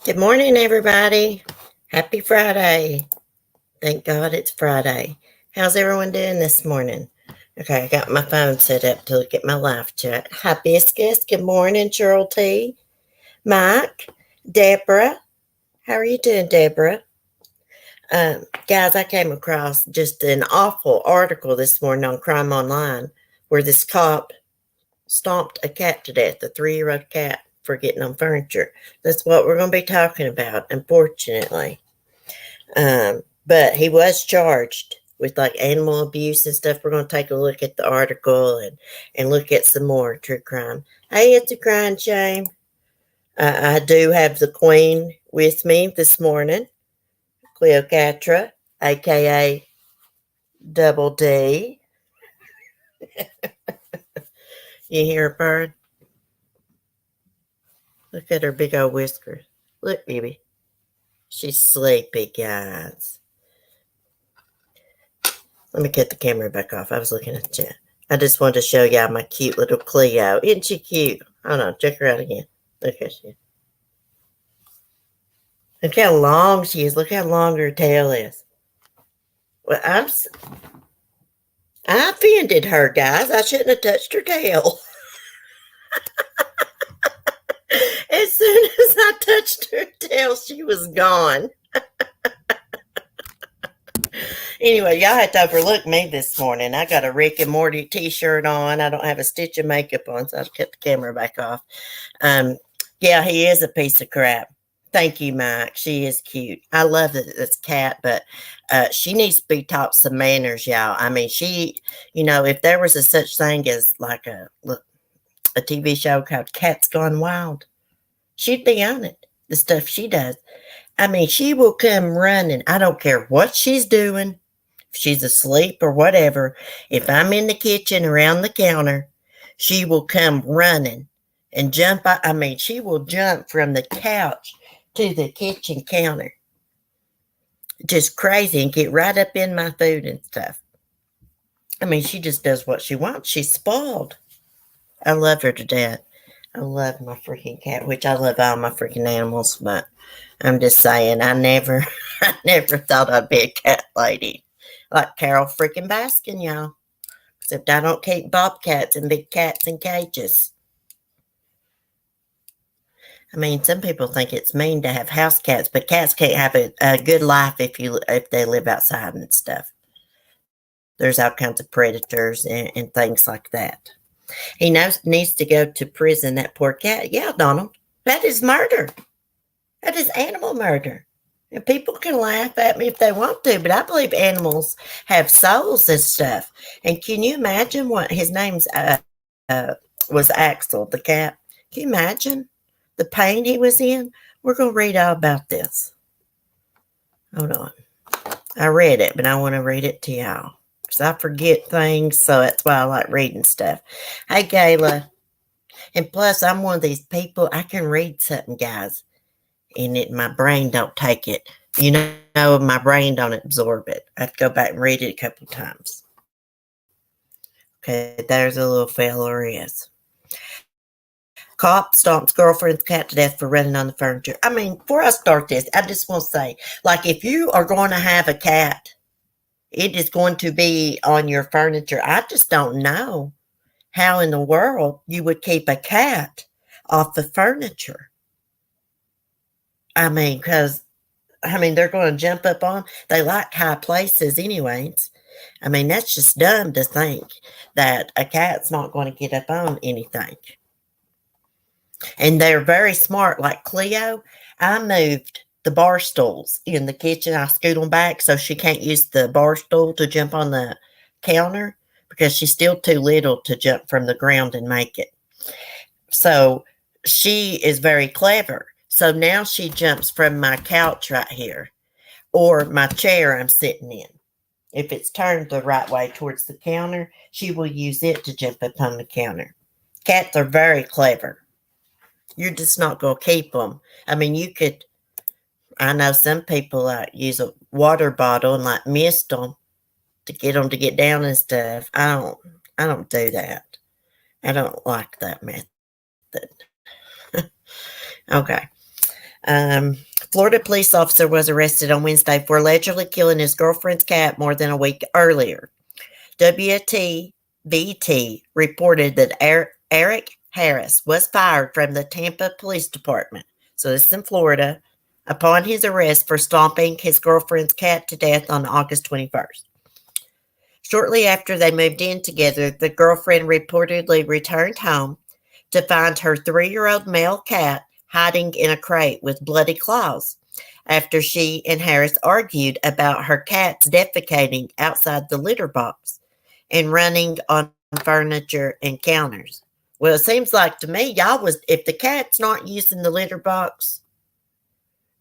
Good morning, everybody. Happy Friday. Thank God it's Friday. How's everyone doing this morning? Okay, I got my phone set up to look at my live chat. Hibiscus, good morning, Cheryl T. Mike, Deborah. How are you doing, Deborah? Guys, I came across just an awful article this morning on Crime Online where this cop stomped a cat to death, a 3-year-old cat, for getting on furniture. That's what we're going to be talking about, unfortunately. But he was charged with like animal abuse and stuff. We're going to take a look at the article and look at some more true crime. Hey, it's a crime shame. I do have the queen with me this morning, Cleopatra, aka Double D. You hear a bird? Look at her big old whiskers. Look, baby. She's sleepy, guys. Let me get the camera back off. I was looking at the chat. I just wanted to show y'all my cute little Cleo. Isn't she cute? Hold on, check her out again. Look how she is. Look how long she is. Look how long her tail is. Well, I offended her, guys. I shouldn't have touched her tail. As soon as I touched her tail, she was gone. Anyway, y'all had to overlook me this morning. I got a Rick and Morty t-shirt on. I don't have a stitch of makeup on, so I kept the camera back off. Yeah, he is a piece of crap. Thank you, Mike. She is cute. I love this cat, but she needs to be taught some manners, y'all. I mean, if there was a such thing as like a TV show called Cats Gone Wild, she'd be on it. The stuff she does. I mean, she will come running. I don't care what she's doing. If she's asleep or whatever, if I'm in the kitchen around the counter, she will come running and jump. I mean, she will jump from the couch to the kitchen counter. Just crazy and get right up in my food and stuff. I mean, she just does what she wants. She's spoiled. I love her to death. I love my freaking cat, which I love all my freaking animals, but I'm just saying, I never thought I'd be a cat lady. Like Carol freaking Baskin, y'all. Except I don't keep bobcats and big cats in cages. I mean, some people think it's mean to have house cats, but cats can't have a good life if they live outside and stuff. There's all kinds of predators and things like that. He needs to go to prison, that poor cat. Yeah, Donald, that is murder. That is animal murder. And people can laugh at me if they want to, but I believe animals have souls and stuff. And can you imagine what his name's was Axel, the cat? Can you imagine the pain he was in? We're going to read all about this. Hold on. I read it, but I want to read it to y'all because I forget things, so that's why I like reading stuff. Hey, Gayla. And plus, I'm one of these people, I can read something, guys, and my brain don't take it. My brain don't absorb it. I have to go back and read it a couple of times. Okay, there's a little feller is. Cop stomps girlfriend's cat to death for running on the furniture. I mean, before I start this, I just want to say, like, if you are going to have a cat, it is going to be on your furniture. I just don't know how in the world you would keep a cat off the furniture. I mean, because they're going to jump up on. They like high places, anyways. I mean, that's just dumb to think that a cat's not going to get up on anything. And they're very smart. Like Cleo, I moved the bar stools in the kitchen. I scoot them back so she can't use the bar stool to jump on the counter because she's still too little to jump from the ground and make it. So she is very clever. So now she jumps from my couch right here or my chair I'm sitting in. If it's turned the right way towards the counter, she will use it to jump up on the counter. Cats are very clever. You're just not going to keep them. I mean, I know some people use a water bottle and like mist them to get down and stuff. I don't do that. I don't like that method. Okay. Um, Florida police officer was arrested on Wednesday for allegedly killing his girlfriend's cat more than a week earlier. WTBT reported that Eric Harris was fired from the Tampa Police Department, so this is in Florida, upon his arrest for stomping his girlfriend's cat to death on August 21st. Shortly after they moved in together, the girlfriend reportedly returned home to find her 3-year-old male cat hiding in a crate with bloody claws after she and Harris argued about her cats defecating outside the litter box and running on furniture and counters. Well, it seems like to me, if the cat's not using the litter box,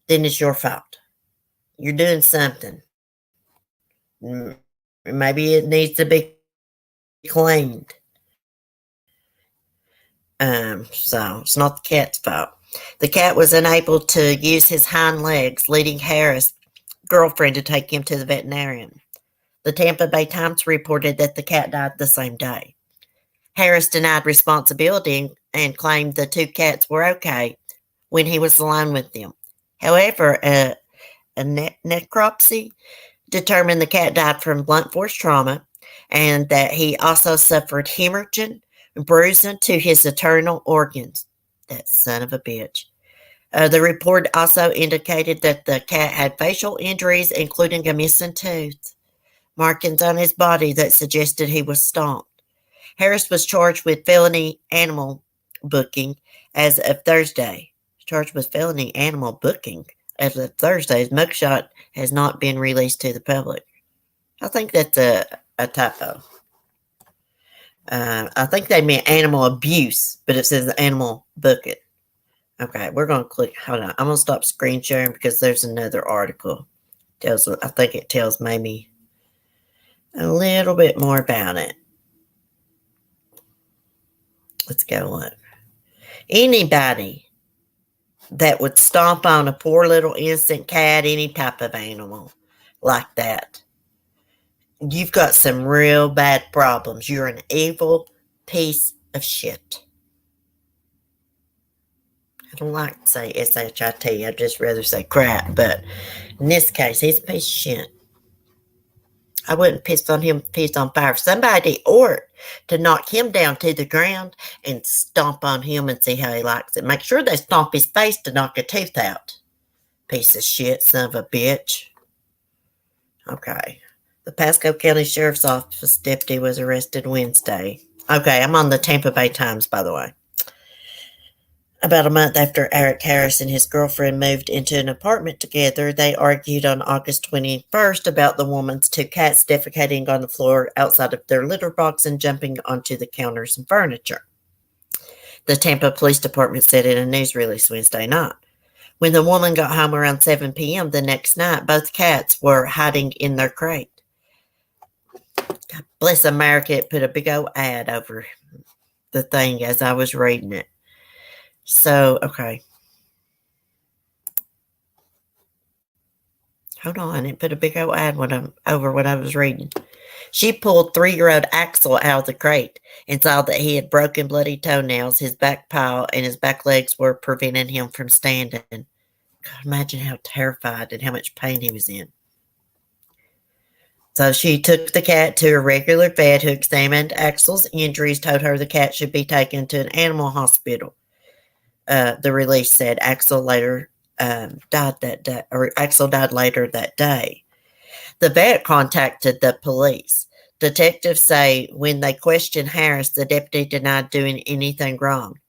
then it's your fault. You're doing something. Maybe it needs to be cleaned. So it's not the cat's fault. The cat was unable to use his hind legs, leading Harris' girlfriend to take him to the veterinarian. The Tampa Bay Times reported that the cat died the same day. Harris denied responsibility and claimed the two cats were okay when he was alone with them. However, a necropsy determined the cat died from blunt force trauma and that he also suffered hemorrhaging and bruising to his internal organs. That son of a bitch. The report also indicated that the cat had facial injuries, including a missing tooth, markings on his body that suggested he was stomped. Harris was charged with felony animal booking as of Thursday. Charged with felony animal booking as of Thursday. His mugshot has not been released to the public. I think that's a typo. I think they meant animal abuse, but it says animal booking. Okay, we're going to click. Hold on. I'm going to stop screen sharing because there's another article. I think it tells maybe a little bit more about it. Let's go look. Anybody that would stomp on a poor little innocent cat, any type of animal like that, you've got some real bad problems. You're an evil piece of shit. I don't like to say shit. I'd just rather say crap. But in this case, he's a piece of shit. I wouldn't piss on him if he's on fire. Somebody ought to knock him down to the ground and stomp on him and see how he likes it. Make sure they stomp his face to knock a tooth out. Piece of shit, son of a bitch. Okay. The Pasco County Sheriff's Office deputy was arrested Wednesday. Okay, I'm on the Tampa Bay Times, by the way. About a month after Eric Harris and his girlfriend moved into an apartment together, they argued on August 21st about the woman's two cats defecating on the floor outside of their litter box and jumping onto the counters and furniture. The Tampa Police Department said in a news release Wednesday night. When the woman got home around 7 p.m. the next night, both cats were hiding in their crate. God bless America, it put a big old ad over the thing as I was reading it. So, okay. Hold on, it put a big old ad over what I was reading. She pulled 3-year-old Axel out of the crate and saw that he had broken bloody toenails, his back paw, and his back legs were preventing him from standing. God, imagine how terrified and how much pain he was in. So she took the cat to a regular vet who examined Axel's injuries, told her the cat should be taken to an animal hospital. The release said Axel later died that day, or Axel died later that day. The vet contacted the police. Detectives say when they questioned Harris, the deputy denied doing anything wrong,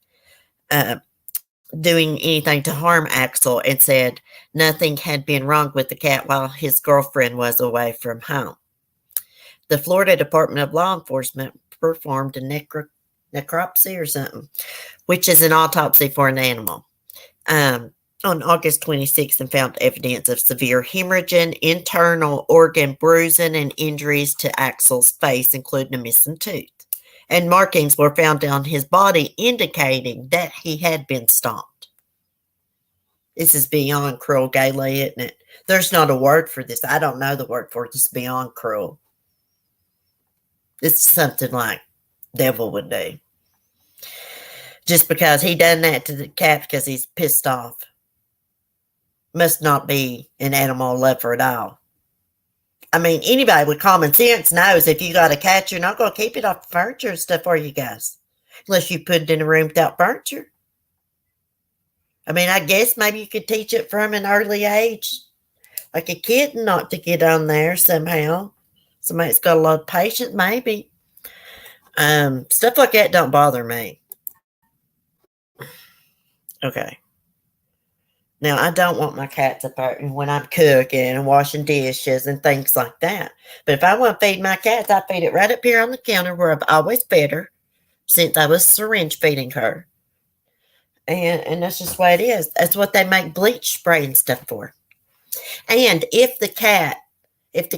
doing anything to harm Axel, and said nothing had been wrong with the cat while his girlfriend was away from home. The Florida Department of Law Enforcement performed a necropsy or something, which is an autopsy for an animal, on August 26th and found evidence of severe hemorrhaging, internal organ bruising, and injuries to Axel's face, including a missing tooth. And markings were found on his body indicating that he had been stomped. This is beyond cruel, Gayle, isn't it? There's not a word for this. I don't know the word for it. It's beyond cruel. This is something like devil would do. Just because he done that to the cat because he's pissed off. must not be an animal lover at all. I mean, anybody with common sense knows if you got a cat, you're not going to keep it off the furniture and stuff, are you guys? Unless you put it in a room without furniture. I mean, I guess maybe you could teach it from an early age, like a kitten, not to get on there somehow. Somebody's got a lot of patience, maybe. Stuff like that don't bother me. Okay. Now, I don't want my cats up there when I'm cooking and washing dishes and things like that. But if I want to feed my cats, I feed it right up here on the counter where I've always fed her since I was syringe feeding her. And that's just the way it is. That's what they make bleach spray and stuff for. And if the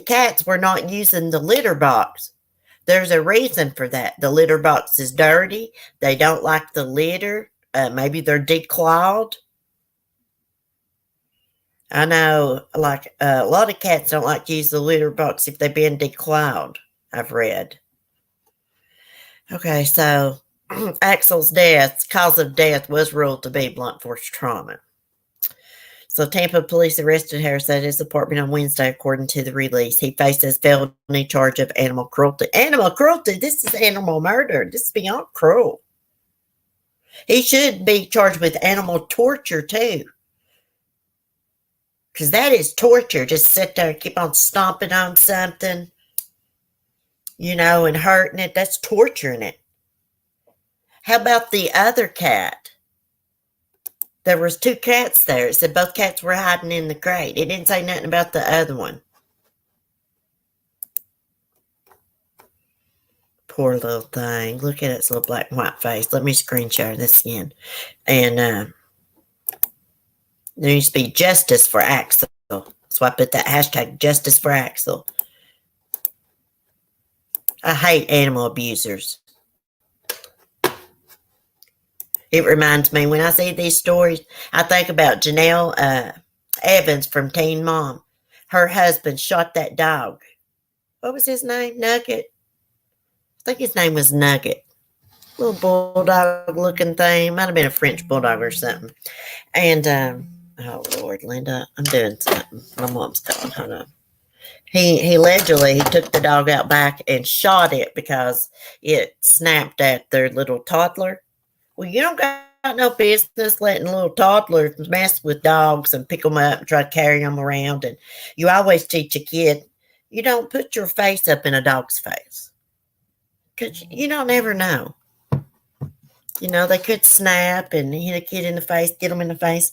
cats were not using the litter box, there's a reason for that. The litter box is dirty. They don't like the litter. Maybe they're declawed. I know, like, a lot of cats don't like to use the litter box if they've been declawed, I've read. Okay, so Axel's cause of death was ruled to be blunt force trauma. So Tampa police arrested Harris at his apartment on Wednesday, according to the release. He faces felony charge of animal cruelty. Animal cruelty? This is animal murder. This is beyond cruel. He should be charged with animal torture, too. Because that is torture. Just sit there and keep on stomping on something, and hurting it. That's torturing it. How about the other cat? There was 2 cats there. It said both cats were hiding in the crate. It didn't say nothing about the other one. Poor little thing. Look at its little black and white face. Let me screen share this again. And there needs to be justice for Axel. So I put that hashtag justice for Axel. I hate animal abusers. It reminds me, when I see these stories, I think about Janelle Evans from Teen Mom. Her husband shot that dog. What was his name? Nugget? I think his name was Nugget. Little bulldog looking thing. Might have been a French bulldog or something. And, oh Lord, Linda, I'm doing something. My mom's calling. Hold on. He allegedly took the dog out back and shot it because it snapped at their little toddler. Well, you don't got no business letting little toddlers mess with dogs and pick them up and try to carry them around. And you always teach a kid, you don't put your face up in a dog's face. Because you don't ever know. They could snap and hit a kid in the face, get them in the face.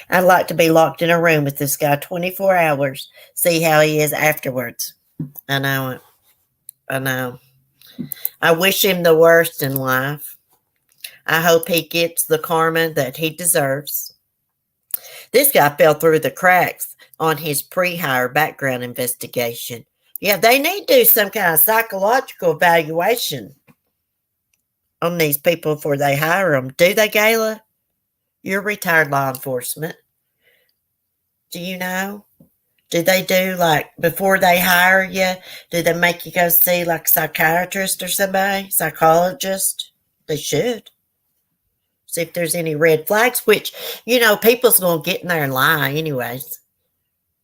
I'd like to be locked in a room with this guy 24 hours, see how he is afterwards. I know it. I know. I wish him the worst in life. I hope he gets the karma that he deserves. This guy fell through the cracks on his pre-hire background investigation. Yeah, they need to do some kind of psychological evaluation on these people before they hire them. Do they, Gayla? You're retired law enforcement. Do you know? Do they do, like, before they hire you, do they make you go see, like, a psychiatrist or somebody? Psychologist? They should. See if there's any red flags, which, people's going to get in there and lie anyways.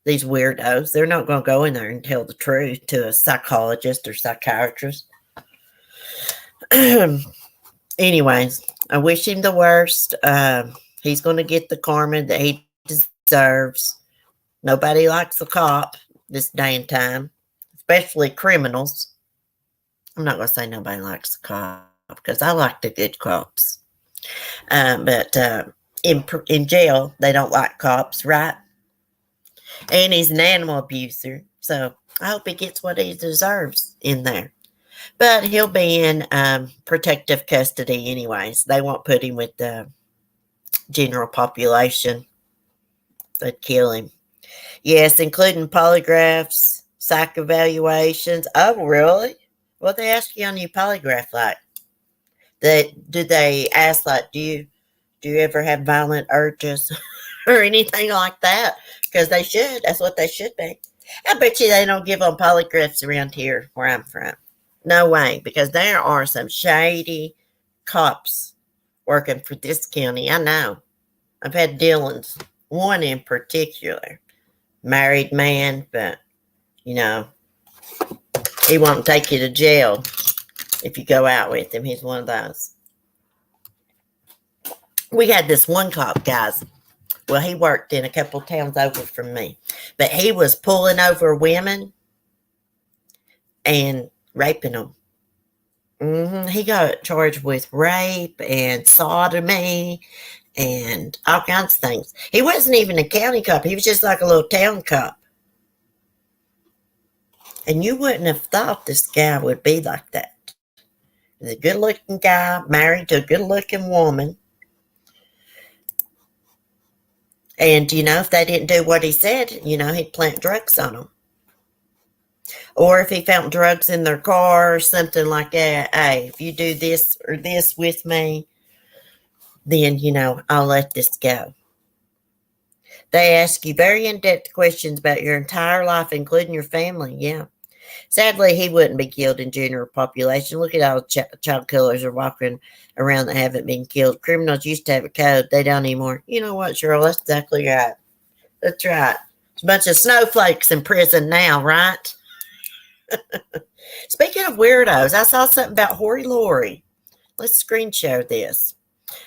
These weirdos, they're not going to go in there and tell the truth to a psychologist or psychiatrist. Anyways, I wish him the worst. He's going to get the karma that he deserves. Nobody likes a cop this day and time, especially criminals. I'm not going to say nobody likes a cop because I like the good cops. But in jail, they don't like cops, right? And he's an animal abuser. So I hope he gets what he deserves in there. But he'll be in protective custody anyways. They won't put him with the general population. They'd kill him. Yes, including polygraphs, psych evaluations. Oh, really? What they ask you on your polygraph like? Do they ask, like, do you ever have violent urges or anything like that? Because they should. That's what they should be. I bet you they don't give them polygraphs around here where I'm from. No way, because there are some shady cops working for this county. I know. I've had dealings one in particular, married man, but, you know, he won't take you to jail if you go out with him. He's one of those. We had this one cop, guys. Well, he worked in a couple towns over from me, but he was pulling over women and raping them. He got charged with rape and sodomy and all kinds of things. He wasn't even a county cop. He was just like a little town cop. And you wouldn't have thought this guy would be like that. He's a good-looking guy, married to a good-looking woman. And, you know, if they didn't do what he said, you know, he'd plant drugs on them. Or if he found drugs in their car or something like that, hey, if you do this or this with me, then, you know, I'll let this go. They ask you very in-depth questions about your entire life, including your family. Yeah. Sadly, he wouldn't be killed in general population. Look at all the child killers are walking around that haven't been killed. Criminals used to have a code. They don't anymore. You know what, Cheryl? That's exactly right. That's right. There's a bunch of snowflakes in prison now, right? Speaking of weirdos, I saw something about Hoary Lori. Let's screen share this.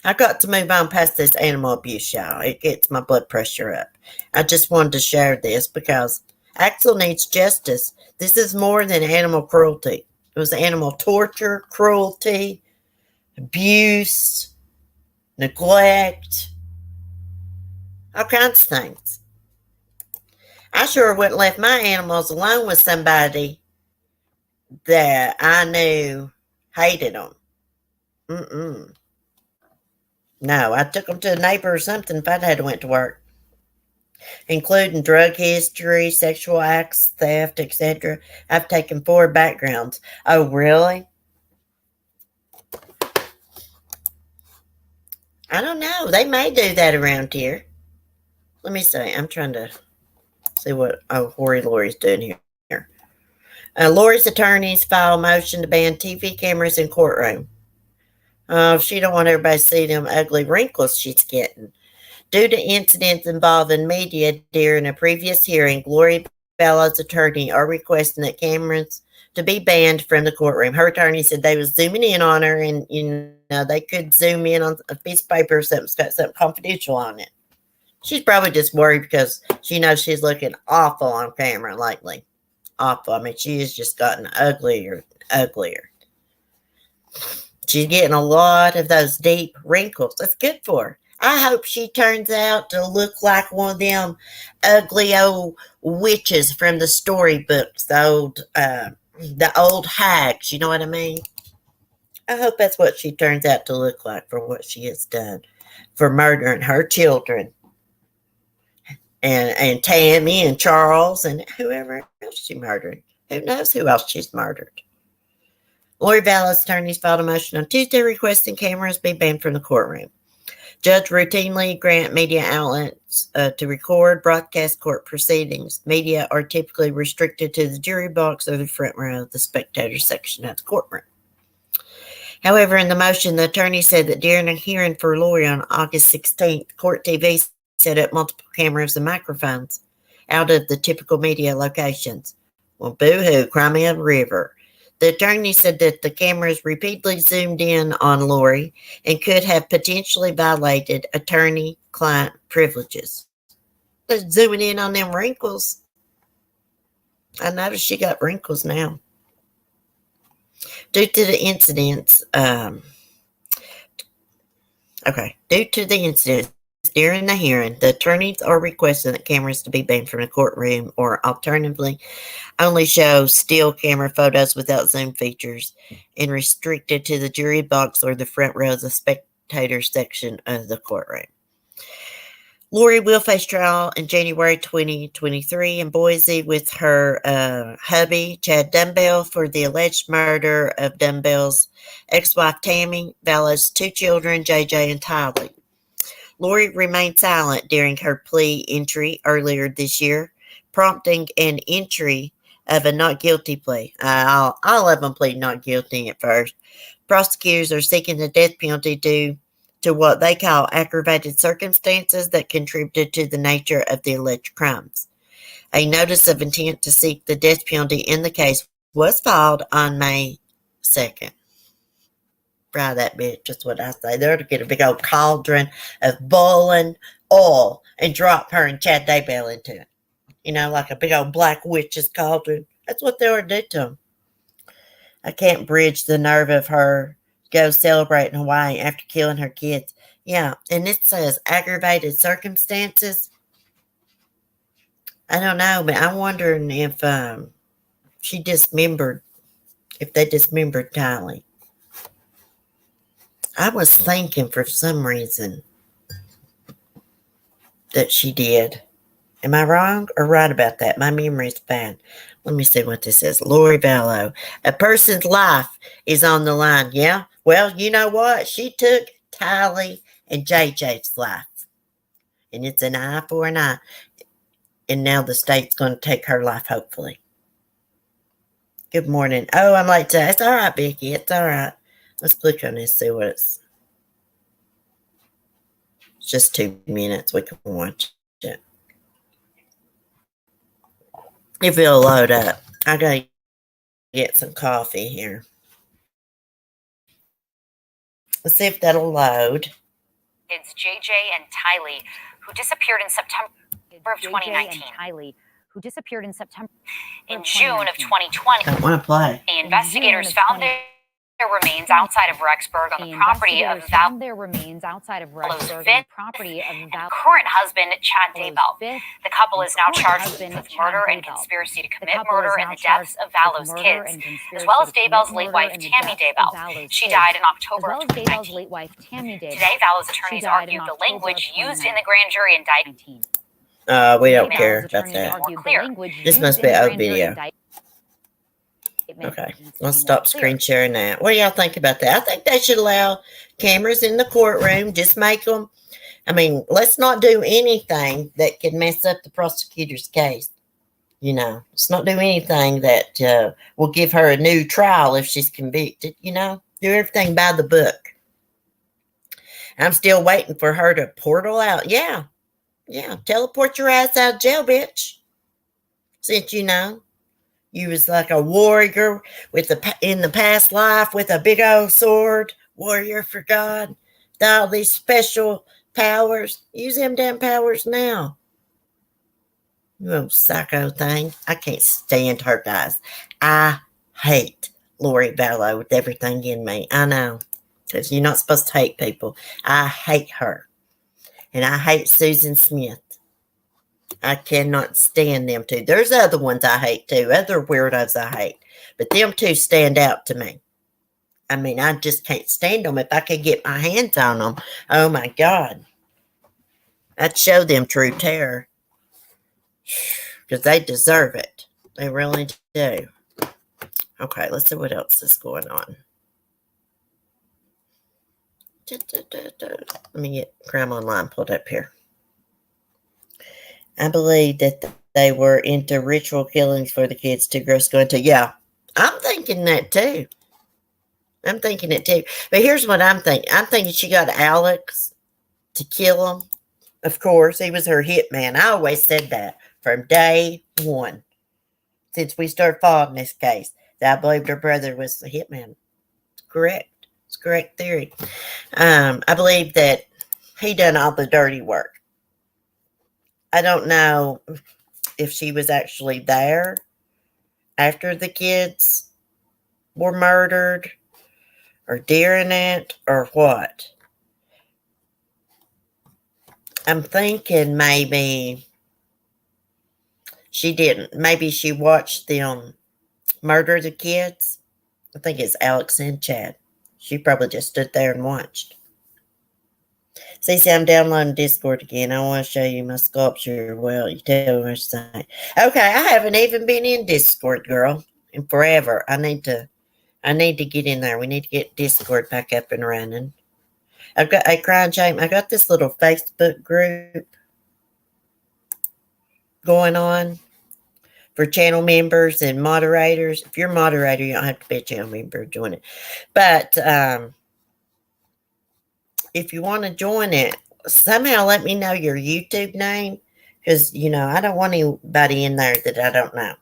I got to move on past this animal abuse, y'all. It gets my blood pressure up. I just wanted to share this because Axel needs justice. This is more than animal cruelty. It was animal torture, cruelty, abuse, neglect, all kinds of things. I sure wouldn't let my animals alone with somebody that I knew hated them. No, I took them to a neighbor or something if I'd had to went to work, including drug history, sexual acts, theft, etc. I've taken 4 backgrounds. Oh, really? I don't know. They may do that around here. Let me see. I'm trying to see what Hoary Lori's doing here. Lori's attorneys file a motion to ban TV cameras in courtroom. She don't want everybody to see them ugly wrinkles she's getting. Due to incidents involving media during a previous hearing, Lori Bella's attorney are requesting that cameras to be banned from the courtroom. Her attorney said they was zooming in on her, and you know they could zoom in on a piece of paper or something's got something confidential on it. She's probably just worried because she knows she's looking awful on camera lately. Awful. I mean, she has just gotten uglier, uglier. She's getting a lot of those deep wrinkles. That's good for her. I hope she turns out to look like one of them ugly old witches from the storybooks, the old hags, you know what I mean? I hope that's what she turns out to look like for what she has done for murdering her children. And Tammy and Charles and whoever else she murdered. Who knows who else she's murdered? Lori Bella's attorneys filed a motion on Tuesday requesting cameras be banned from the courtroom. Judge routinely grant media outlets to record, broadcast court proceedings. Media are typically restricted to the jury box or the front row of the spectator section of the courtroom. However, in the motion, the attorney said that during a hearing for Lori on August 16th, Court TV set up multiple cameras and microphones out of the typical media locations. Well, boo-hoo, cry me a river. The attorney said that the cameras repeatedly zoomed in on Lori and could have potentially violated attorney-client privileges. They're zooming in on them wrinkles. I noticed she got wrinkles now. Due to the incidents, during the hearing, the attorneys are requesting that cameras to be banned from the courtroom or alternatively only show still camera photos without zoom features and restricted to the jury box or the front row of the spectator section of the courtroom. Lori will face trial in January 2023 in Boise with her hubby, Chad Dunbell, for the alleged murder of Dunbell's ex-wife, Tammy, Bella's 2 children, JJ and Tylee. Lori remained silent during her plea entry earlier this year, prompting an entry of a not guilty plea. All of them plead not guilty at first. Prosecutors are seeking the death penalty due to what they call aggravated circumstances that contributed to the nature of the alleged crimes. A notice of intent to seek the death penalty in the case was filed on May 2nd. Fry that bitch, is what I say. They're to get a big old cauldron of boiling oil and drop her and Chad Daybell into it. You know, like a big old black witch's cauldron. That's what they would do to him. I can't bridge the nerve of her go celebrate in Hawaii after killing her kids. Yeah, and it says aggravated circumstances. I don't know, but I'm wondering if she dismembered, if they dismembered Tylee. I was thinking for some reason that she did. Am I wrong or right about that? My memory's bad. Let me see what this says. Lori Vallow. A person's life is on the line. Yeah? Well, you know what? She took Tylee and JJ's life. And it's an eye for an eye. And now the state's going to take her life, hopefully. Good morning. Oh, I'm late today. It's all right, Becky. It's all right. Let's click on this, see what it's just 2 minutes. We can watch it. If it'll load up. I gotta get some coffee here. Let's see if that'll load. It's JJ and Tylee, who disappeared in September of 2019. Who disappeared in September. In June of 2020, I want to play. Investigators found their remains outside of Rexburg on the property of Val's current husband, Chad Daybell. The couple is now charged with murder and conspiracy to commit murder in the deaths of Vallo's kids, as well as Daybell's late wife, Tammy Daybell. She died in October of 2019. Today, Vallo's attorneys argued the language used in the grand jury indictment. We don't care about that. This must be an old video. Okay, let's stop screen sharing that. What do y'all think about that? I think they should allow cameras in the courtroom. Just make them. I mean, let's not do anything that could mess up the prosecutor's case. You know, let's not do anything that will give her a new trial if she's convicted. You know, do everything by the book. I'm still waiting for her to portal out. Yeah, teleport your ass out of jail, bitch. Since you know. You was like a warrior in the past life with a big old sword, warrior for God, all these special powers. Use them damn powers now. You little psycho thing. I can't stand her, guys. I hate Lori Vallow with everything in me. I know, because you're not supposed to hate people. I hate her. And I hate Susan Smith. I cannot stand them two. There's other ones I hate too. Other weirdos I hate. But them two stand out to me. I mean, I just can't stand them. If I could get my hands on them, oh my God. I'd show them true terror. Because they deserve it. They really do. Okay, let's see what else is going on. Let me get Crime Online pulled up here. I believe that they were into ritual killings for the kids two girls going to. Yeah, I'm thinking that too. I'm thinking it too. But here's what I'm thinking. I'm thinking she got Alex to kill him. Of course, he was her hitman. I always said that from day one. Since we started following this case, that I believed her brother was the hitman. It's correct. It's correct theory. I believe that he done all the dirty work. I don't know if she was actually there after the kids were murdered or during it or what. I'm thinking maybe she didn't. Maybe she watched them murder the kids. I think it's Alex and Chad. She probably just stood there and watched. See, I'm downloading Discord again. I want to show you my sculpture. Well, you tell me what to say. Okay, I haven't even been in Discord, girl, in forever. I need to get in there. We need to get Discord back up and running. I've got a crying shame. I got this little Facebook group going on for channel members and moderators. If you're a moderator, you don't have to be a channel member to join it. But if you want to join it, somehow let me know your YouTube name because, I don't want anybody in there that I don't know.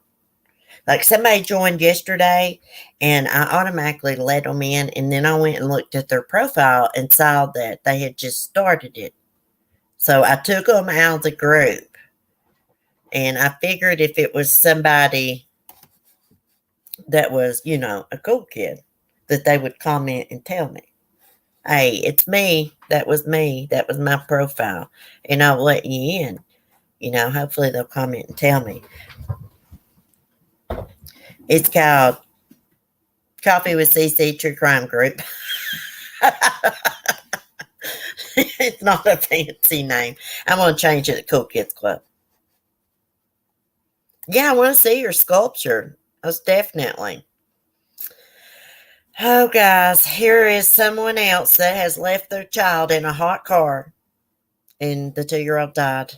Like somebody joined yesterday and I automatically let them in. And then I went and looked at their profile and saw that they had just started it. So I took them out of the group and I figured if it was somebody that was, a cool kid, that they would comment and tell me, hey, it's me. That was me. That was my profile. And I'll let you in. Hopefully they'll comment and tell me. It's called Coffee with CC True Crime Group. It's not a fancy name. I'm going to change it to Cool Kids Club. Yeah, I want to see your sculpture. Most definitely. Oh, guys, here is someone else that has left their child in a hot car, and the 2-year-old died.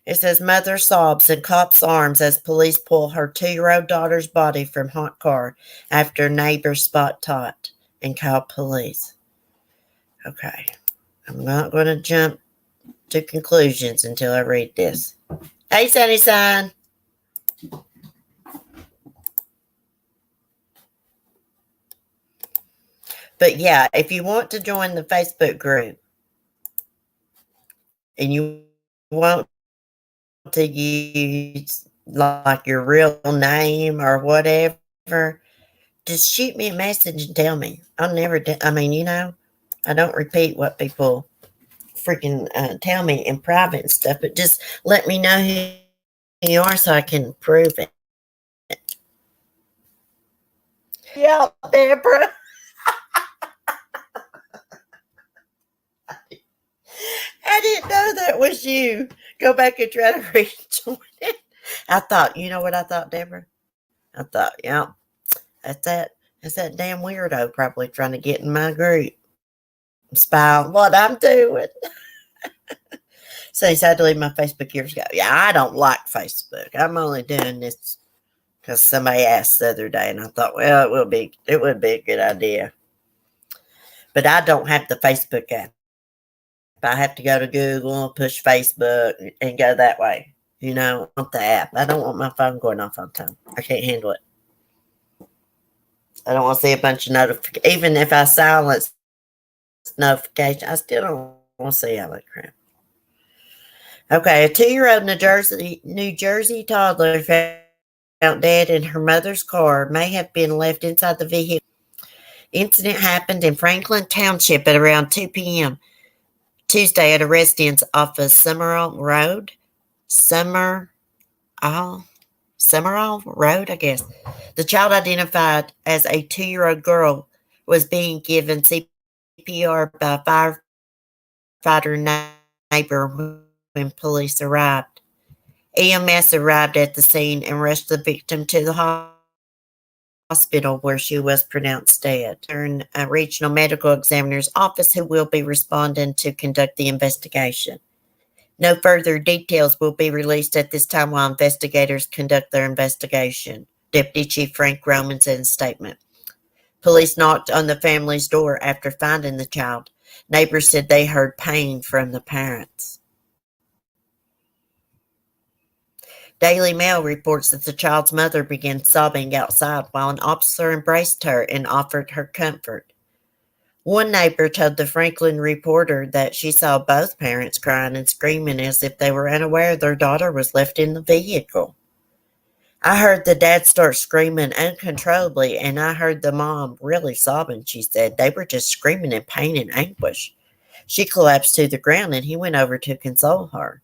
It says, mother sobs in cop's arms as police pull her 2-year-old daughter's body from hot car after neighbors spot Tot and call police. Okay, I'm not going to jump to conclusions until I read this. Hey, Sunny Sign. But yeah, if you want to join the Facebook group and you want to use like your real name or whatever, just shoot me a message and tell me. I'll never, I don't repeat what people freaking tell me in private and stuff, but just let me know who you are so I can prove it. Yeah, Deborah. I didn't know that was you. Go back and try to rejoin it. I thought, you know what I thought, Deborah? I thought, yeah, that's that damn weirdo probably trying to get in my group. Spy on what I'm doing. So he said to leave my Facebook years ago. Yeah, I don't like Facebook. I'm only doing this because somebody asked the other day, and I thought, well, it would be a good idea. But I don't have the Facebook app. I have to go to Google, push Facebook, and go that way. I want the app. I don't want my phone going off all the time. I can't handle it. I don't want to see a bunch of notifications. Even if I silence notifications, I still don't want to see all that crap. Okay, a 2-year-old New Jersey toddler found dead in her mother's car may have been left inside the vehicle. Incident happened in Franklin Township at around 2 p.m. Tuesday at a residence off of Summerall Road, I guess. The child, identified as a 2-year-old girl, was being given CPR by a firefighter neighbor when police arrived. EMS arrived at the scene and rushed the victim to the hospital where she was pronounced dead. In a regional medical examiner's office who will be responding to conduct the investigation. No further details will be released at this time while investigators conduct their investigation, Deputy Chief Frank Roman said in a statement. Police knocked on the family's door after finding the child. Neighbors said they heard pain from the parents. Daily Mail reports that the child's mother began sobbing outside while an officer embraced her and offered her comfort. One neighbor told the Franklin Reporter that she saw both parents crying and screaming as if they were unaware their daughter was left in the vehicle. I heard the dad start screaming uncontrollably, and I heard the mom really sobbing, she said. They were just screaming in pain and anguish. She collapsed to the ground, and he went over to console her.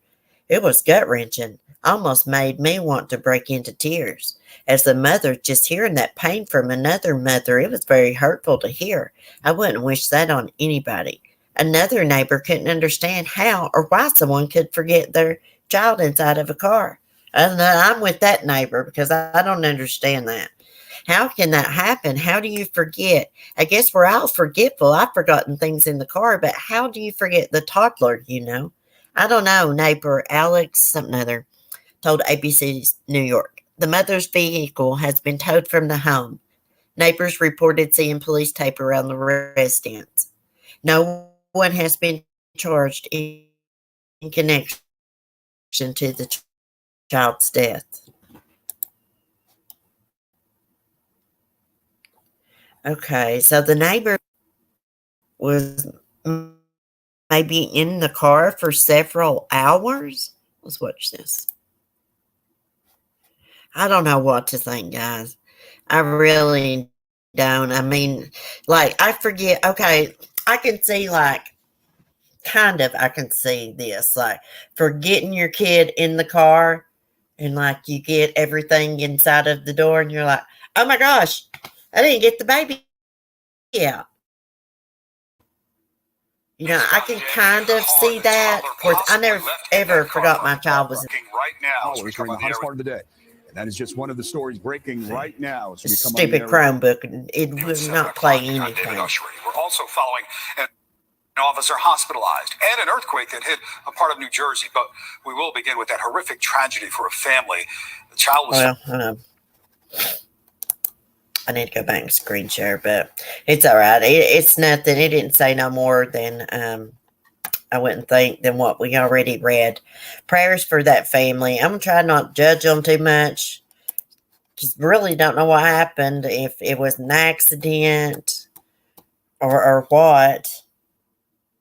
It was gut-wrenching. Almost made me want to break into tears. As the mother, just hearing that pain from another mother, it was very hurtful to hear. I wouldn't wish that on anybody. Another neighbor couldn't understand how or why someone could forget their child inside of a car. I'm with that neighbor because I don't understand that. How can that happen? How do you forget? I guess we're all forgetful. I've forgotten things in the car, but how do you forget the toddler, I don't know, neighbor Alex something other told ABC New York. The mother's vehicle has been towed from the home. Neighbors reported seeing police tape around the residence. No one has been charged in connection to the child's death. Okay, so the neighbor was maybe in the car for several hours. Let's watch this. I don't know what to think, guys. I really don't. I mean, like, I forget. Okay, I can see, like, kind of, I can see this, like, for getting your kid in the car and, like, you get everything inside of the door and you're like, oh my gosh, I didn't get the baby out. You know, I can kind of see that. Of course, I never ever forgot my child was right now during the hottest part of the day. And that is just one of the stories breaking right now. a stupid Chromebook, and it will not play anything. We're also following an officer hospitalized and an earthquake that hit a part of New Jersey. But we will begin with that horrific tragedy for a family. The child was. Well, I need to go back and screen share, but it's all right. It's nothing. It didn't say no more than I wouldn't think than what we already read. Prayers for that family. I'm gonna try not to judge them too much. Just really don't know what happened. If it was an accident or what.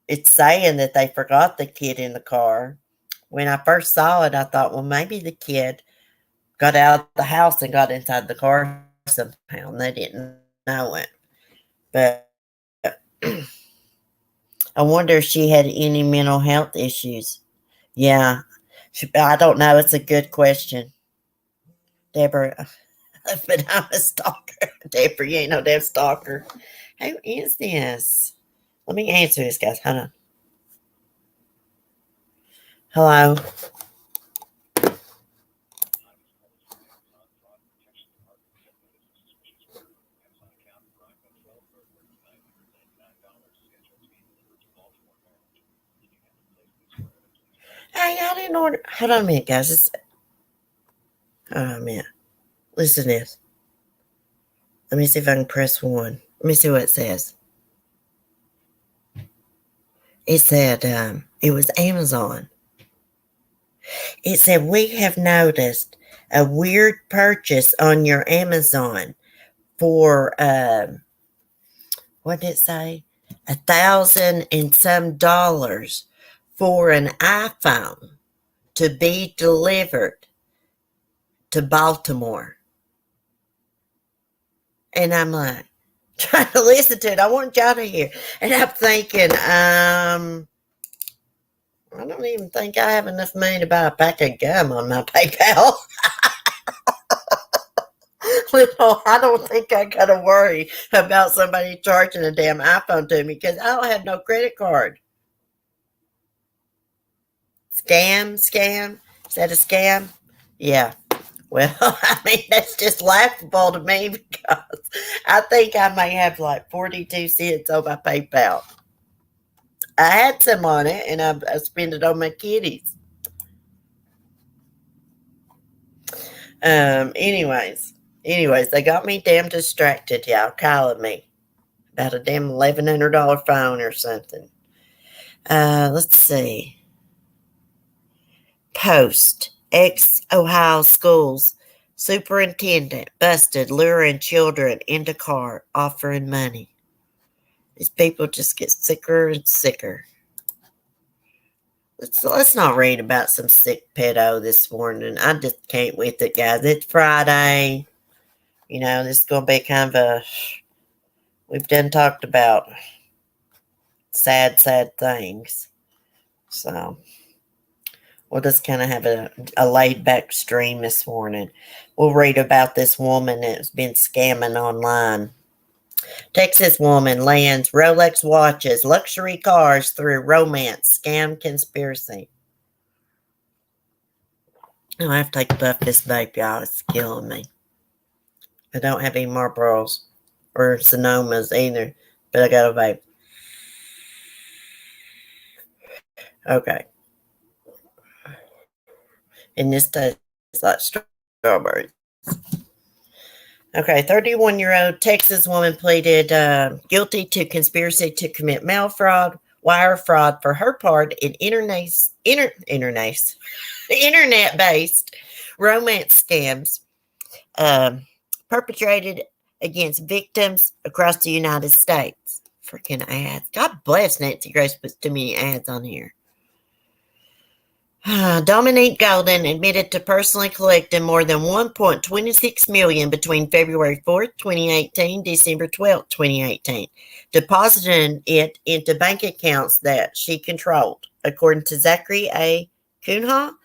It's saying that they forgot the kid in the car. When I first saw it, I thought, well, maybe the kid got out of the house and got inside the car somehow, and they didn't know it. But I wonder if she had any mental health issues. Yeah, I don't know. It's a good question, Deborah. But I'm a stalker. Deborah, you ain't no damn stalker. Who is this? Let me answer this, guys. Hold on. Hello. Hey, I didn't order. Hold on a minute, guys. Hold on a minute. Listen to this. Let me see if I can press one. Let me see what it says. It said it was Amazon. It said, we have noticed a weird purchase on your Amazon for, what did it say? $1,000 and some dollars for an iPhone to be delivered to Baltimore. And I'm like, trying to listen to it. I want y'all to hear. And I'm thinking, I don't even think I have enough money to buy a pack of gum on my PayPal. I don't think I got to worry about somebody charging a damn iPhone to me because I don't have no credit card. Scam? Is that a scam? Yeah. Well, I mean, that's just laughable to me because I think I may have like 42 cents on my PayPal. I had some on it and I spent it on my kitties. Anyways, they got me damn distracted, y'all, calling me about a damn $1,100 phone or something. Let's see. Post. Ex-Ohio schools superintendent busted luring children into car offering money. These people just get sicker and sicker. Let's not read about some sick pedo this morning. I just can't with it, guys. It's Friday. You know, this is going to be kind of a... We've done talked about sad things. So, we'll just kind of have a laid-back stream this morning. We'll read about this woman that's been scamming online. Texas woman lands Rolex watches, luxury cars through romance scam conspiracy. Oh, I have to take a puff of this vape, y'all. It's killing me. I don't have any Marlboros or Sonomas either, but I got a vape. Okay. And this tastes like strawberries. Okay, 31-year-old Texas woman pleaded guilty to conspiracy to commit mail fraud, wire fraud for her part in internet-based romance scams perpetrated against victims across the United States. Freaking ads. God bless Nancy Grace puts too many ads on here. Dominique Golden admitted to personally collecting more than $1.26 million between February 4th, 2018, December 12th, 2018, depositing it into bank accounts that she controlled, according to Zachary A. Cunha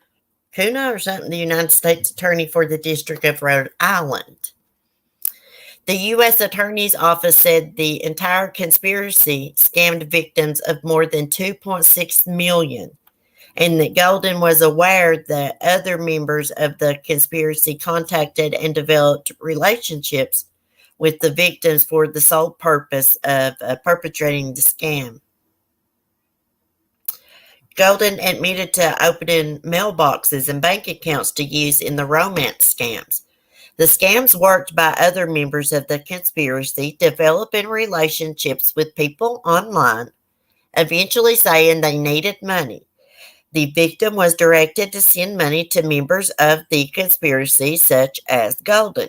or something, the United States Attorney for the District of Rhode Island. The U.S. Attorney's Office said the entire conspiracy scammed victims of more than $2.6 million. And that Golden was aware that other members of the conspiracy contacted and developed relationships with the victims for the sole purpose of perpetrating the scam. Golden admitted to opening mailboxes and bank accounts to use in the romance scams. The scams worked by other members of the conspiracy, developing relationships with people online, eventually saying they needed money. The victim was directed to send money to members of the conspiracy, such as Golden.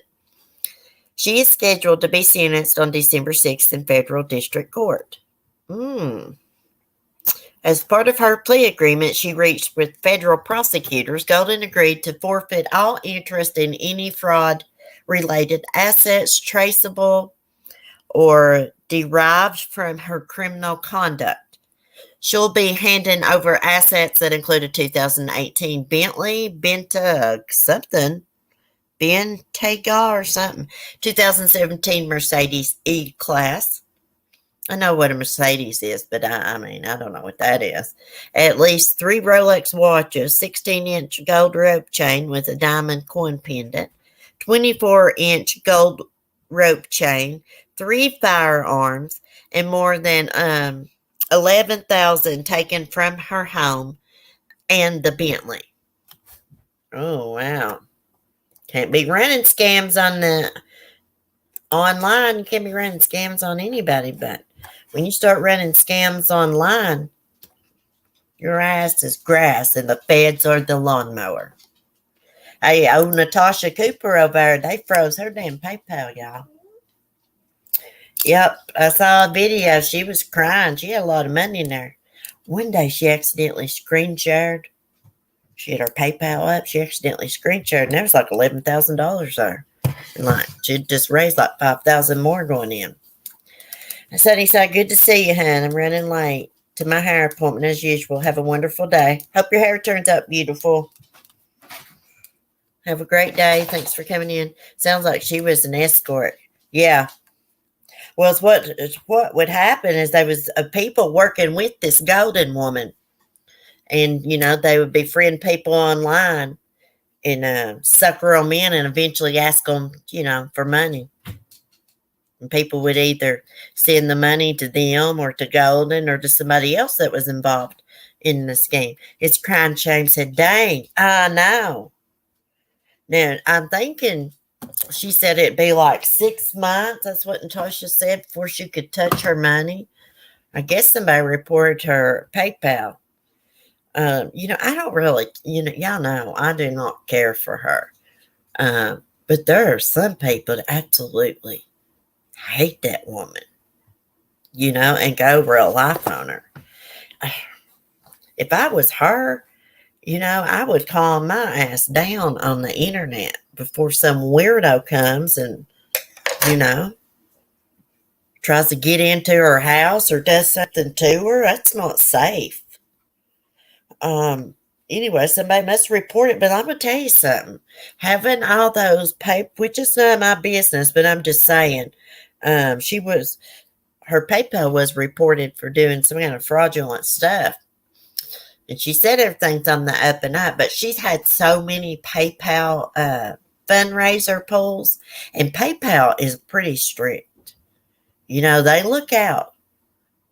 She is scheduled to be sentenced on December 6th in federal district court. As part of her plea agreement she reached with federal prosecutors, Golden agreed to forfeit all interest in any fraud-related assets traceable or derived from her criminal conduct. She'll be handing over assets that include a 2018 Bentley, Bentayga or something, 2017 Mercedes E-Class. I know what a Mercedes is, but I don't know what that is. At least 3 Rolex watches, 16-inch gold rope chain with a diamond coin pendant, 24-inch gold rope chain, 3 firearms, and more than $11,000 taken from her home and the Bentley. Oh, wow. Can't be running scams on the online. You can't be running scams on anybody, but when you start running scams online, your ass is grass and the feds are the lawnmower. Hey, old Natasha Cooper over there, they froze her damn PayPal, y'all. Yep, I saw a video. She was crying. She had a lot of money in there. One day she accidentally screen shared. She had her PayPal up. She accidentally screen shared, and there was like $11,000 there. And like she'd just raised like $5,000 more going in. I said, he said, good to see you, hon. I'm running late to my hair appointment as usual. Have a wonderful day. Hope your hair turns out beautiful. Have a great day. Thanks for coming in. Sounds like she was an escort. Yeah. Well, what would happen is there was people working with this Golden woman. And, they would befriend people online and sucker them in and eventually ask them, for money. And people would either send the money to them or to Golden or to somebody else that was involved in the scheme. It's Crime Shame said, dang, I know. Now, I'm thinking, she said it'd be like 6 months. That's what Natasha said, before she could touch her money. I guess somebody reported her PayPal. I don't really, y'all know, I do not care for her. But there are some people that absolutely hate that woman, and go real life on her. If I was her, I would calm my ass down on the internet before some weirdo comes and, tries to get into her house or does something to her. That's not safe. Anyway, somebody must report it, but I'm going to tell you something. Having all those which is none of my business, but I'm just saying, her PayPal was reported for doing some kind of fraudulent stuff. And she said everything's on the up and up, but she's had so many PayPal fundraiser pulls, and PayPal is pretty strict. They look out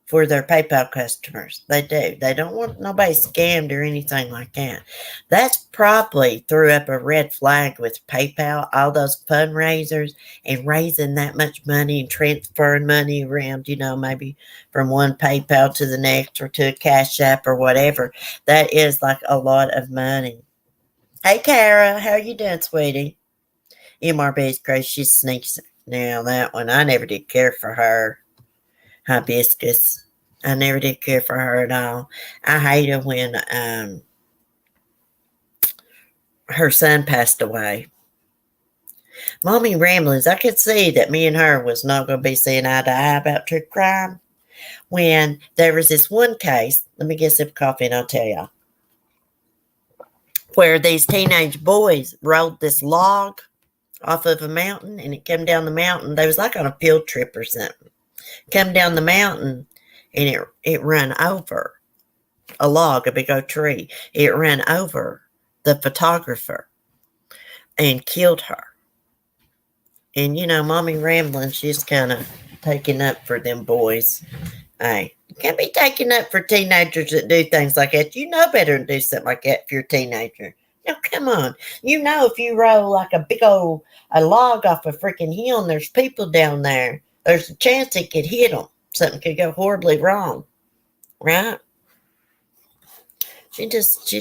for their PayPal customers. They do. They don't want nobody scammed or anything like that. That's probably threw up a red flag with PayPal, all those fundraisers and raising that much money and transferring money around, maybe from one PayPal to the next or to a Cash App or whatever. That is like a lot of money. Hey, Kara, how you doing, sweetie? MRB's crazy. She sneaks. Now, that one, I never did care for her. Hibiscus. I never did care for her at all. I hated when her son passed away. Mommy Ramblings, I could see that me and her was not going to be seeing eye to eye about true crime. When there was this one case, let me get a sip of coffee and I'll tell y'all, where these teenage boys rolled this log off of a mountain and it came down the mountain. They was like on a field trip or something. Come down the mountain and it ran over a log, a big old tree. It ran over the photographer and killed her. And Mommy Rambling, she's kind of taking up for them boys. Hey, you can't be taking up for teenagers that do things like that. You know better than do something like that if you're a teenager. Now, come on. If you roll like a big old log off a freaking hill and there's people down there, there's a chance it could hit them. Something could go horribly wrong, right? She's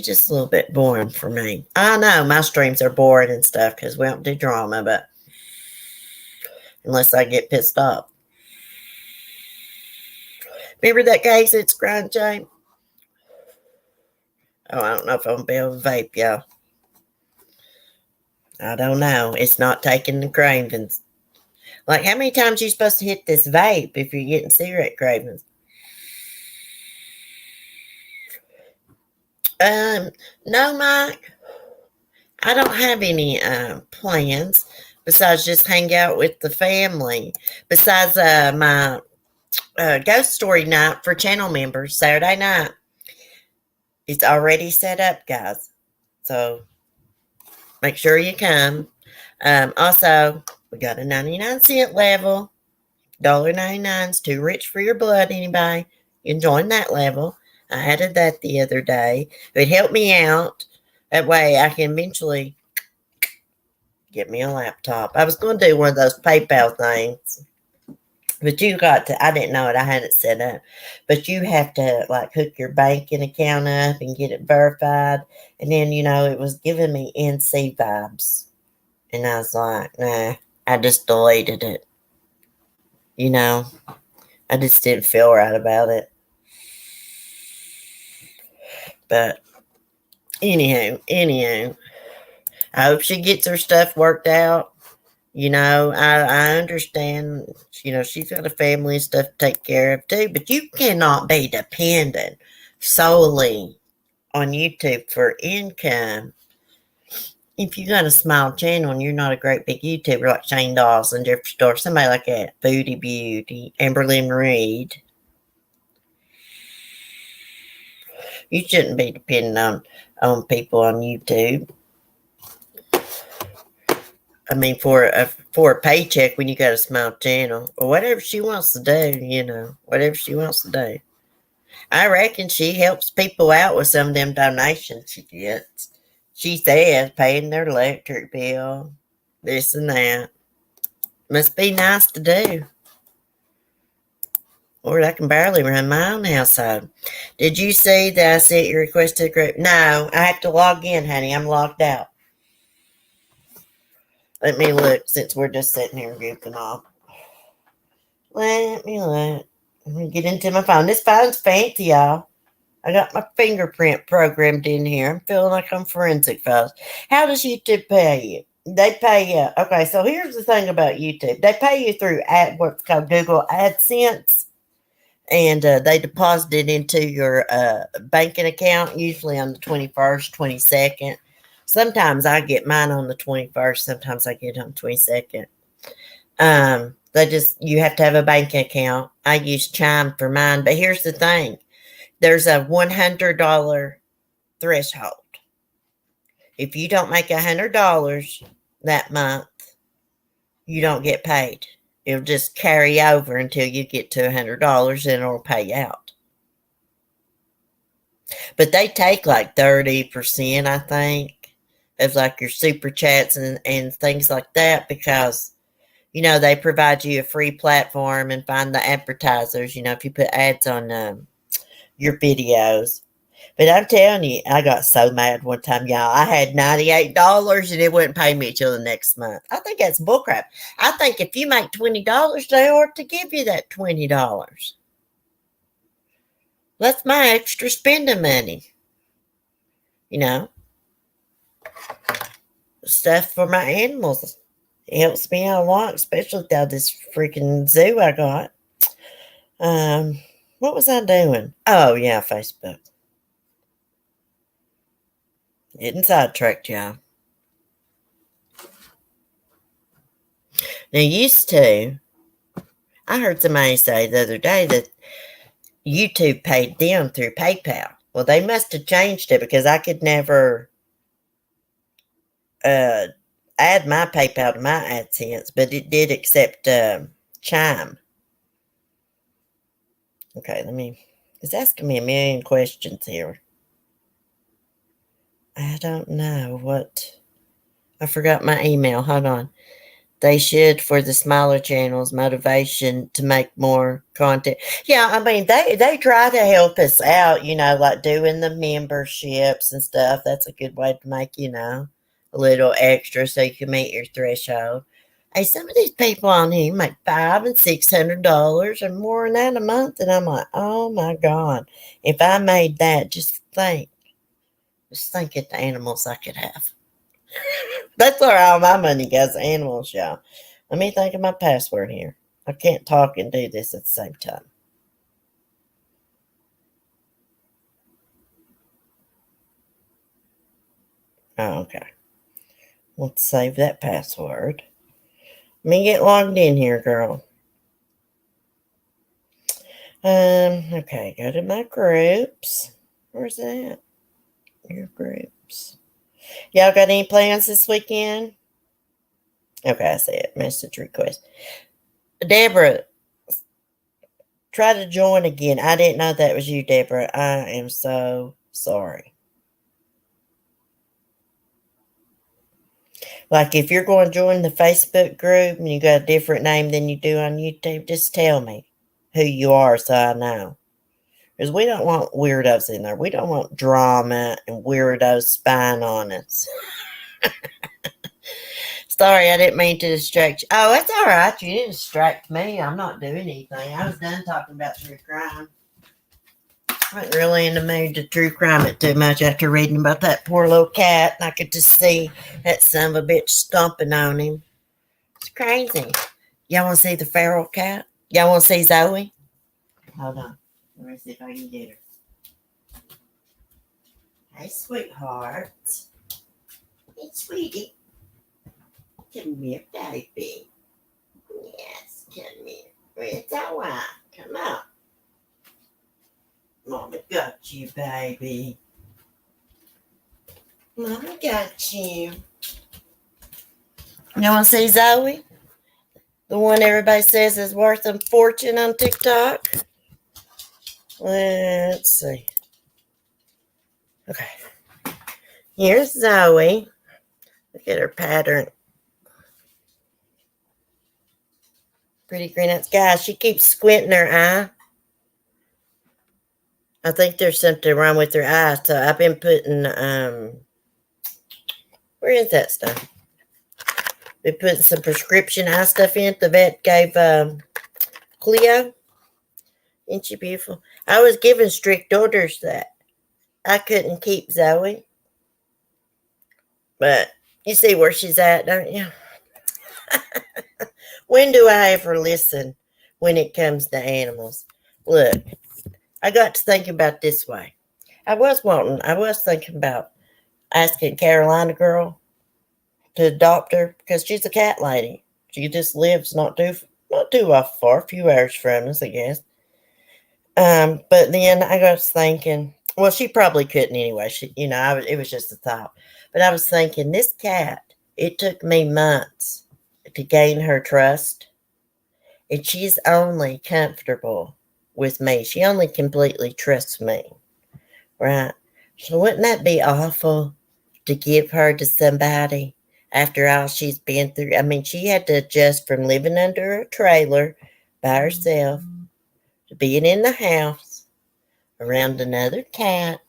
just a little bit boring for me. I know my streams are boring and stuff because we don't do drama, but unless I get pissed off. Remember that case at Grind Jane? Oh, I don't know if I'm going to be able to vape, y'all. I don't know. It's not taking the cravings. Like, how many times are you supposed to hit this vape if you're getting cigarette cravings? No, Mike. I don't have any plans besides just hang out with the family. Besides my ghost story night for channel members, Saturday night. It's already set up, guys. So, make sure you come. Also, we got a 99-cent level. $1.99 is too rich for your blood, anybody. You can join that level. I added that the other day. It would help me out. That way I can eventually get me a laptop. I was going to do one of those PayPal things. But I didn't know it. I had it set up. But you have to hook your banking account up and get it verified. And then, it was giving me NC vibes. And I was like, nah, I just deleted it. I just didn't feel right about it. But anyhow, I hope she gets her stuff worked out. I understand, she's got a family and stuff to take care of too, but you cannot be dependent solely on YouTube for income. If you got a small channel and you're not a great big YouTuber like Shane Dawson, Jeffrey Star, somebody like that, Foodie Beauty, Amberlynn Reed, you shouldn't be depending on people on YouTube. I mean, for a paycheck when you got a small channel or whatever she wants to do, whatever she wants to do. I reckon she helps people out with some of them donations she gets. She says paying their electric bill, this and that. Must be nice to do. Lord, I can barely run my own household. Did you see that I sent your request to the group? No, I have to log in, honey. I'm logged out. Let me look since we're just sitting here goofing off. Let me look. Let me get into my phone. This phone's fancy, y'all. I got my fingerprint programmed in here. I'm feeling like I'm forensic, folks. How does YouTube pay you? They pay you. Okay, so here's the thing about YouTube. They pay you through what's called Google AdSense. And they deposit it into your banking account, usually on the 21st, 22nd. Sometimes I get mine on the 21st. Sometimes I get it on the 22nd. You have to have a bank account. I use Chime for mine. But here's the thing. There's a $100 threshold. If you don't make $100 that month, you don't get paid. It'll just carry over until you get to $100 and it'll pay out. But they take like 30%, I think, of like your super chats and things like that because, they provide you a free platform and find the advertisers, if you put ads on your videos. But I'm telling you, I got so mad one time, y'all. I had $98 and it wouldn't pay me till the next month. I think that's bullcrap. I think if you make $20, they ought to give you that $20. That's my extra spending money. Stuff for my animals. It helps me out a lot, especially without this freaking zoo I got. What was I doing? Oh, yeah, Facebook. Getting sidetracked, y'all. Now, I heard somebody say the other day that YouTube paid them through PayPal. Well, they must have changed it because I could never add my PayPal to my AdSense, but it did accept Chime. Okay, it's asking me a million questions here. I don't know what. I forgot my email. Hold on. They should, for the smaller channels, motivation to make more content. Yeah, I mean, they try to help us out, like doing the memberships and stuff. That's a good way to make, a little extra so you can meet your threshold. Hey, some of these people on here make $500 and $600 and more than that a month. And I'm like, oh my God. If I made that, just think at the animals I could have. That's where all my money goes, animals, y'all. Let me think of my password here. I can't talk and do this at the same time. Oh, okay. Let's save that password. Let me get logged in here, girl. Okay, go to my groups. Where's that? Your groups. Y'all got any plans this weekend? Okay, I see it. Message request. Deborah, try to join again. I didn't know that was you, Deborah. I am so sorry. Like, if you're going to join the Facebook group and you got a different name than you do on YouTube, just tell me who you are so I know. Because we don't want weirdos in there. We don't want drama and weirdos spying on us. Sorry, I didn't mean to distract you. Oh, it's all right. You didn't distract me. I'm not doing anything. I was done talking about true crime. I wasn't really in the mood to true crime it too much after reading about that poor little cat. And I could just see that son of a bitch stomping on him. It's crazy. Y'all want to see the feral cat? Y'all want to see Zoe? Hold on. Let me see if I can get her. Hey, sweetheart. Hey, sweetie. Come here, baby. Yes, come here. It's all right. Come on. Mama got you, baby. Mama got you. You want to see Zoe? The one everybody says is worth a fortune on TikTok? Let's see. Okay. Here's Zoe. Look at her pattern. Pretty green eyes. Guys, she keeps squinting her eye. I think there's something wrong with her eye. So I've been putting, where is that stuff? Been putting some prescription eye stuff in. The vet gave Cleo. Isn't she beautiful? I was given strict orders that I couldn't keep Zoe. But you see where she's at, don't you? When do I ever listen when it comes to animals? Look, I got to think about this way. I was thinking about asking Carolina girl to adopt her because she's a cat lady. She just lives not too far, a few hours from us, I guess. But then I was thinking, well, she probably couldn't anyway. It was just a thought. But I was thinking, this cat, it took me months to gain her trust. And she's only comfortable with me. She only completely trusts me, right? So wouldn't that be awful to give her to somebody after all she's been through? I mean, she had to adjust from living under a trailer by herself to being in the house around another cat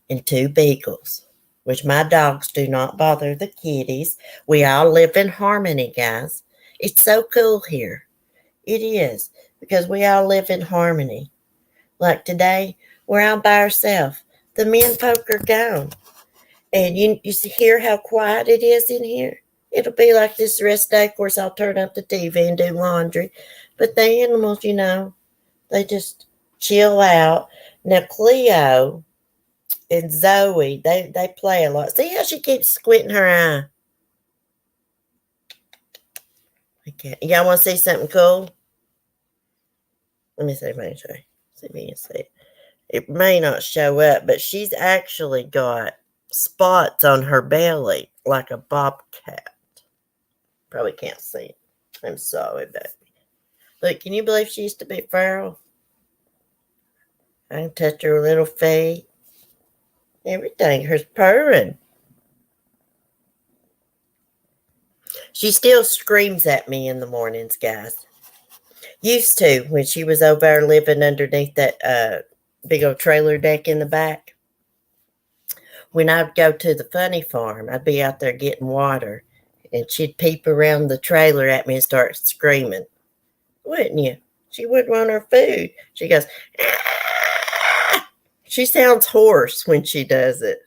and 2 beagles, which my dogs do not bother the kitties. We all live in harmony, guys. It's so cool here. It is, because we all live in harmony. Like today, we're out by ourselves. The men folk are gone. And you hear how quiet it is in here? It'll be like this the rest of the day. Of course, I'll turn up the TV and do laundry. But the animals, they just chill out. Now, Cleo and Zoe, they play a lot. See how she keeps squinting her eye? Okay. Y'all want to see something cool? Let me see if I can show you. See if you can see it. It may not show up, but she's actually got spots on her belly like a bobcat. Probably can't see it. I'm sorry, baby. Look, can you believe she used to be feral? I can touch her little feet. Everything. Her's purring. She still screams at me in the mornings, guys. Used to, when she was over there living underneath that big old trailer deck in the back. When I'd go to the funny farm, I'd be out there getting water, and she'd peep around the trailer at me and start screaming. Wouldn't you? She wouldn't want her food. She goes, ah! She sounds hoarse when she does it.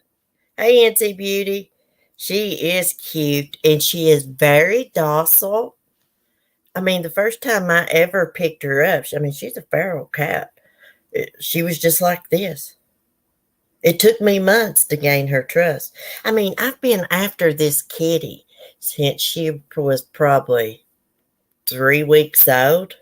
Hey, Auntie Beauty. She is cute, and she is very docile. I mean, the first time I ever picked her up, she's a feral cat. She was just like this. It took me months to gain her trust. I mean, I've been after this kitty since she was probably 3 weeks old.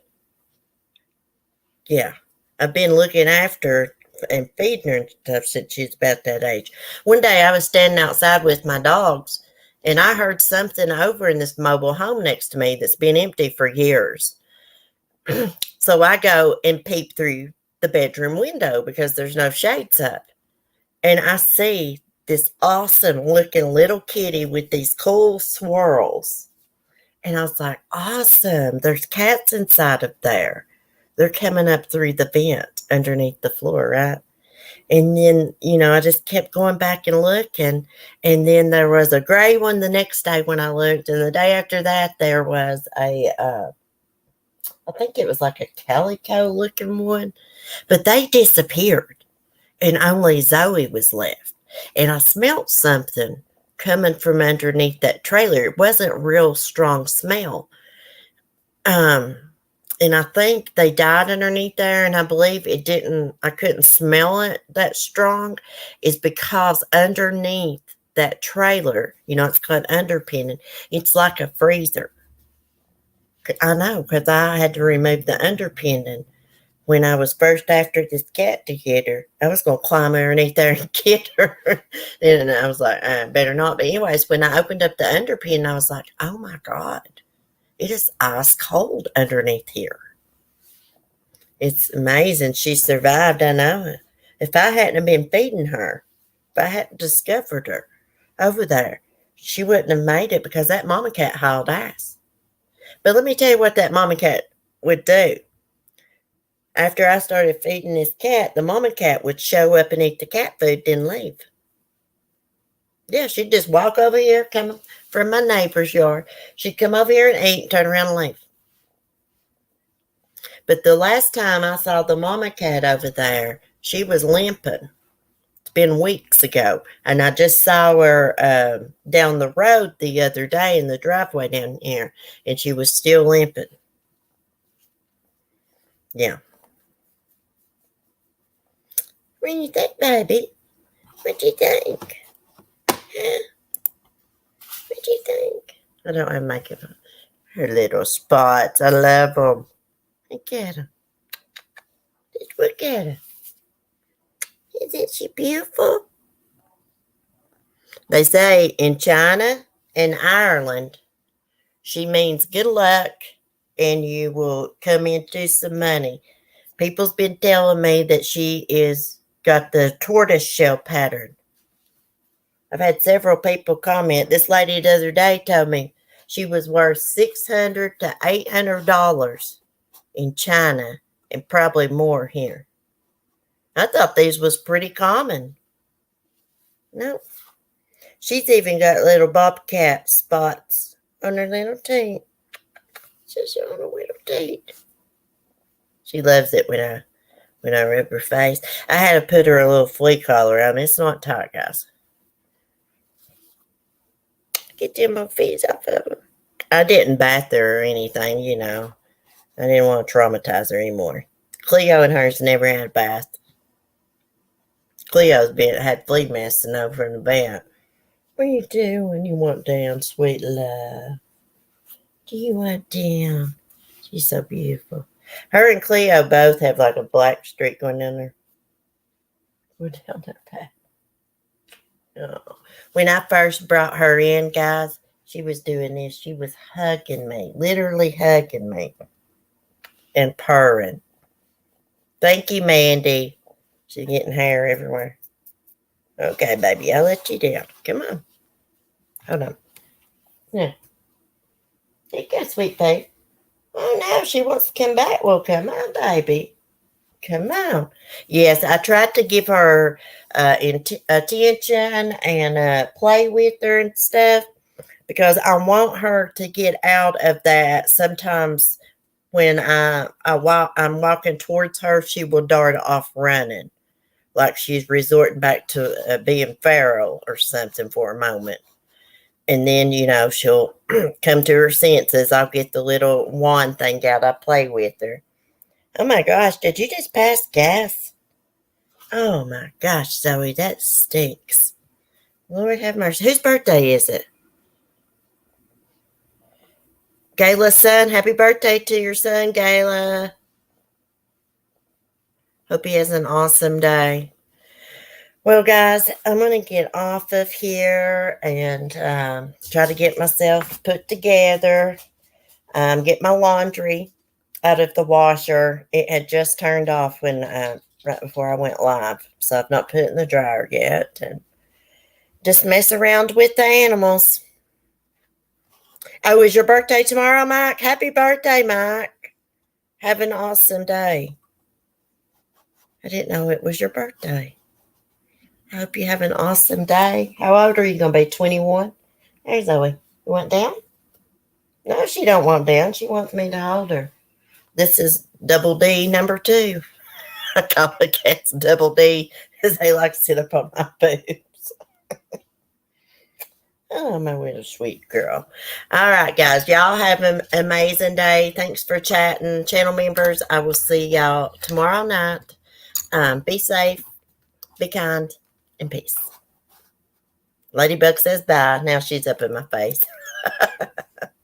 Yeah, I've been looking after her and feeding her and stuff since she's about that age. One day I was standing outside with my dogs, and I heard something over in this mobile home next to me that's been empty for years. So I go and peep through the bedroom window because there's no shades up. And I see this awesome looking little kitty with these cool swirls. And I was like, awesome. There's cats inside of there. They're coming up through the vent underneath the floor, right? And then, I just kept going back and looking. And then there was a gray one the next day when I looked. And the day after that, there was I think it was like a calico looking one. But they disappeared. And only Zoe was left. And I smelled something coming from underneath that trailer. It wasn't a real strong smell. And I think they died underneath there, and I believe I couldn't smell it that strong, is because underneath that trailer, it's called underpinning, it's like a freezer. I know, because I had to remove the underpinning when I was first after this cat to get her. I was going to climb underneath there and get her. And I was like, better not. But anyways, when I opened up the underpinning, I was like, oh my God. It is ice cold underneath here. It's amazing she survived, I know. If I hadn't been feeding her, if I hadn't discovered her over there, she wouldn't have made it because that mama cat hauled ass. But let me tell you what that mama cat would do. After I started feeding this cat, the mama cat would show up and eat the cat food, then leave. Yeah, she'd just walk over here, come from my neighbor's yard. She'd come over here and eat and turn around and leave. But the last time I saw the mama cat over there, she was limping. It's been weeks ago. And I just saw her down the road the other day in the driveway down here. And she was still limping. Yeah. What do you think, baby? What do you think? Huh? What do you think? I don't have makeup on. Her little spots. I love them. Look at them. Just look at her. Isn't she beautiful? They say in China and Ireland, she means good luck and you will come into some money. People's been telling me that she is got the tortoise shell pattern. I've had several people comment. This lady the other day told me she was worth $600 to $800 in China and probably more here. I thought these was pretty common. No. She's even got little bobcat spots on her little teeth. Just on her little teeth. She loves it when I rub her face. I had to put her a little flea collar on. It's not tight, guys. Get them little feet off of her. I didn't bath her or anything, you know. I didn't want to traumatize her anymore. Cleo and hers never had a bath. Cleo's had flea messing over in the bath. What are you doing? You want down, sweet love? Do you want down? She's so beautiful. Her and Cleo both have like a black streak going down there. We're down that path. Oh. When I first brought her in, guys, she was doing this. She was hugging me, literally hugging me and purring. Thank you, Mandy. She's getting hair everywhere. Okay, baby, I'll let you down. Come on. Hold on. Yeah. There you go, sweet pea. Oh, no, she wants to come back. Well, come on, baby. Come on. Yes, I tried to give her attention and play with her and stuff because I want her to get out of that. Sometimes when I'm walking towards her, she will dart off running like she's resorting back to being feral or something for a moment. And then, you know, she'll come to her senses. I'll get the little wand thing out. I play with her. Oh, my gosh. Did you just pass gas? Oh, my gosh, Zoe. That stinks. Lord have mercy. Whose birthday is it? Gayla's son. Happy birthday to your son, Gayla. Hope he has an awesome day. Well, guys, I'm going to get off of here and try to get myself put together, get my laundry out of the washer. It had just turned off when right before I went live, so I've not put it in the dryer yet, and just mess around with the animals. Oh, is your birthday tomorrow, Mike? Happy birthday, Mike. Have an awesome day. I didn't know it was your birthday. I hope you have an awesome day. How old are you going to be? 21? There's Zoe. You want down? No, she don't want down. She wants me to hold her. This is Double D number 2. I call the cats Double D because they like to sit up on my boobs. Oh, my little sweet girl. All right, guys. Y'all have an amazing day. Thanks for chatting. Channel members, I will see y'all tomorrow night. Be safe. Be kind. And peace. Ladybug says bye. Now she's up in my face.